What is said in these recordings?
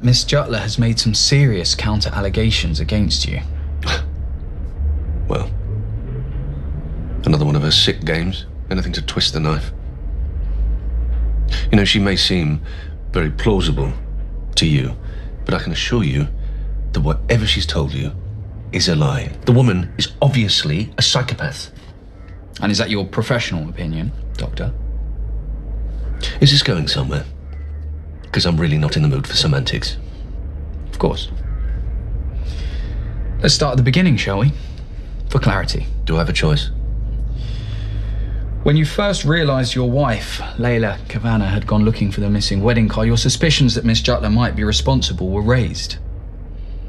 Miss Jutler has made some serious counter-allegations against you. Well, another one of her sick games. Anything to twist the knife. You know, she may seem very plausible to you, but I can assure you that whatever she's told you is a lie. The woman is obviously a psychopath. And is that your professional opinion, Doctor? Is this going somewhere? Because I'm really not in the mood for semantics. Of course. Let's start at the beginning, shall we? For clarity. Do I have a choice? When you first realised your wife, Layla Kavanagh, had gone looking for the missing wedding car, your suspicions that Miss Jutler might be responsible were raised.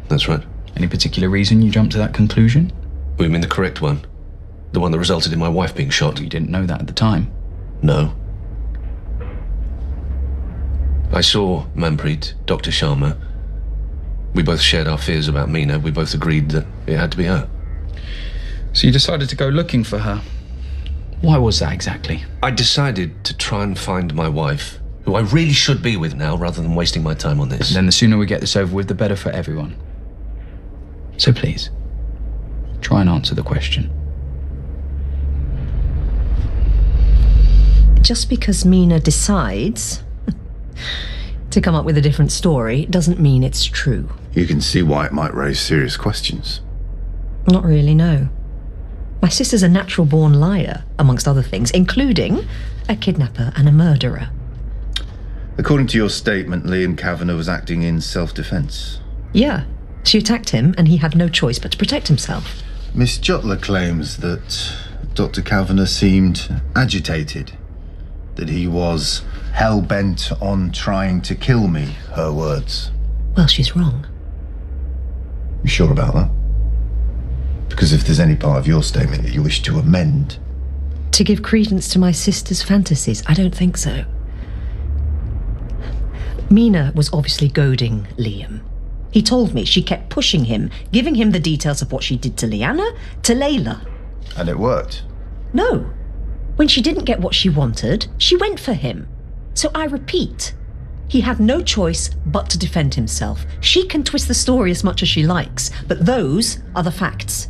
That's right. Any particular reason you jumped to that conclusion? We mean the correct one? The one that resulted in my wife being shot? You didn't know that at the time. No. I saw Manpreet, Dr. Sharma. We both shared our fears about Meena. We both agreed that it had to be her. So you decided to go looking for her. Why was that exactly? I decided to try and find my wife, who I really should be with now, rather than wasting my time on this. And then the sooner we get this over with, the better for everyone. So please, try and answer the question. Just because Meena decides to come up with a different story doesn't mean it's true. You can see why it might raise serious questions. Not really, no. My sister's a natural-born liar, amongst other things, including a kidnapper and a murderer. According to your statement, Liam Kavanagh was acting in self-defense. Yeah, she attacked him and he had no choice but to protect himself. Miss Jutler claims that Dr. Kavanagh seemed agitated, that he was hell-bent on trying to kill me, her words. Well, she's wrong. You sure about that? Because if there's any part of your statement that you wish to amend... To give credence to my sister's fantasies, I don't think so. Meena was obviously goading Liam. He told me she kept pushing him, giving him the details of what she did to Liana, to Layla. And it worked? No. When she didn't get what she wanted, she went for him. So I repeat, he had no choice but to defend himself. She can twist the story as much as she likes, but those are the facts.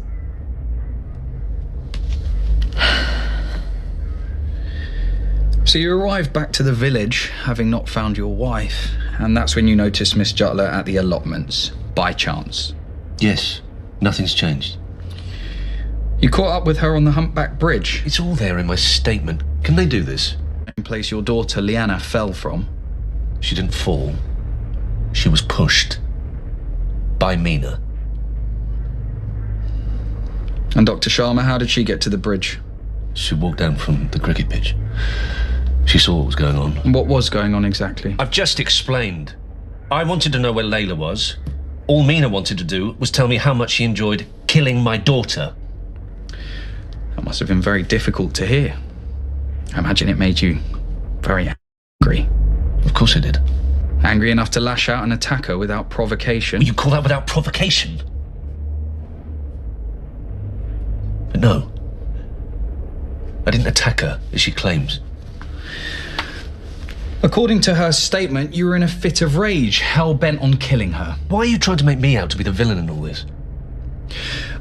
So you arrived back to the village, having not found your wife, and that's when you noticed Miss Jutler at the allotments, by chance. Yes, nothing's changed. You caught up with her on the Humpback Bridge. It's all there in my statement. Can they do this? In place your daughter Liana fell from. She didn't fall. She was pushed. By Meena. And Dr. Sharma, how did she get to the bridge? She walked down from the cricket pitch. She saw what was going on. And what was going on exactly? I've just explained. I wanted to know where Layla was. All Meena wanted to do was tell me how much she enjoyed killing my daughter. That must have been very difficult to hear. I imagine it made you very angry. Of course it did. Angry enough to lash out and attack her without provocation. You call that without provocation? But no. I didn't attack her, as she claims. According to her statement, you were in a fit of rage, hell-bent on killing her. Why are you trying to make me out to be the villain in all this?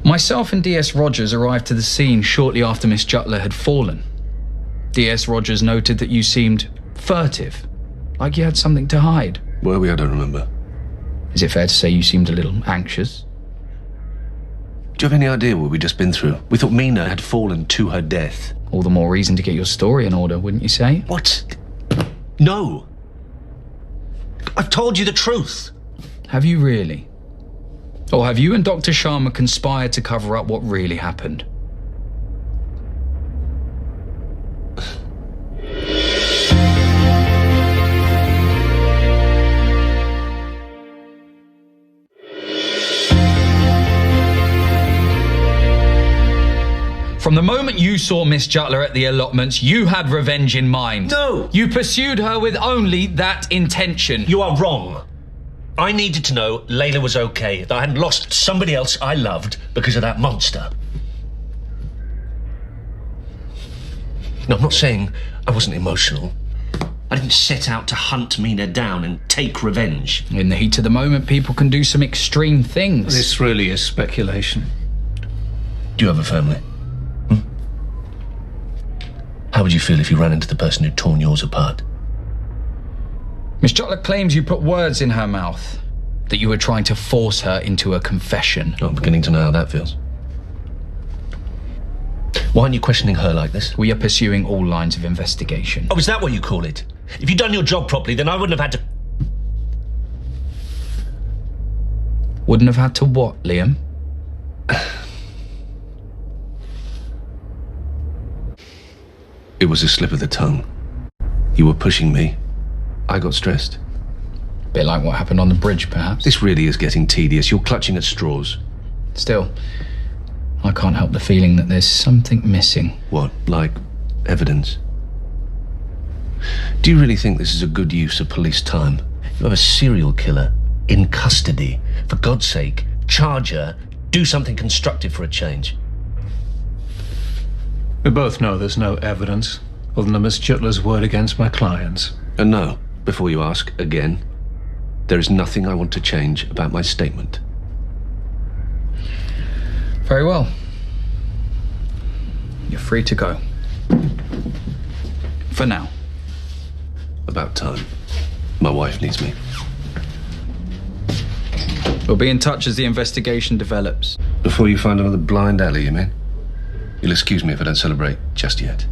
Myself and D.S. Rogers arrived to the scene shortly after Miss Jutler had fallen. D.S. Rogers noted that you seemed furtive, like you had something to hide. Were we? I don't remember. Is it fair to say you seemed a little anxious? Do you have any idea what we'd just been through? We thought Meena had fallen to her death. All the more reason to get your story in order, wouldn't you say? What? No. I've told you the truth. Have you really? Or have you and Dr. Sharma conspired to cover up what really happened? From the moment you saw Miss Jutler at the allotments, you had revenge in mind. No! You pursued her with only that intention. You are wrong. I needed to know Layla was okay, that I hadn't lost somebody else I loved because of that monster. No, I'm not saying I wasn't emotional. I didn't set out to hunt Meena down and take revenge. In the heat of the moment, people can do some extreme things. This really is speculation. Do you have a family? How would you feel if you ran into the person who'd torn yours apart? Miss Jutler claims you put words in her mouth, that you were trying to force her into a confession. I'm beginning to know how that feels. Why aren't you questioning her like this? We are pursuing all lines of investigation. Oh, is that what you call it? If you'd done your job properly, then I wouldn't have had to... Wouldn't have had to what, Liam? It was a slip of the tongue. You were pushing me. I got stressed. Bit like what happened on the bridge, perhaps. This really is getting tedious. You're clutching at straws. Still, I can't help the feeling that there's something missing. What, like evidence? Do you really think this is a good use of police time? You have a serial killer in custody. For God's sake, charge her. Do something constructive for a change. We both know there's no evidence other than Miss Jutler's word against my clients. And no, before you ask again, there is nothing I want to change about my statement. Very well. You're free to go. For now. About time. My wife needs me. We'll be in touch as the investigation develops. Before you find another blind alley, you mean? You'll excuse me if I don't celebrate just yet.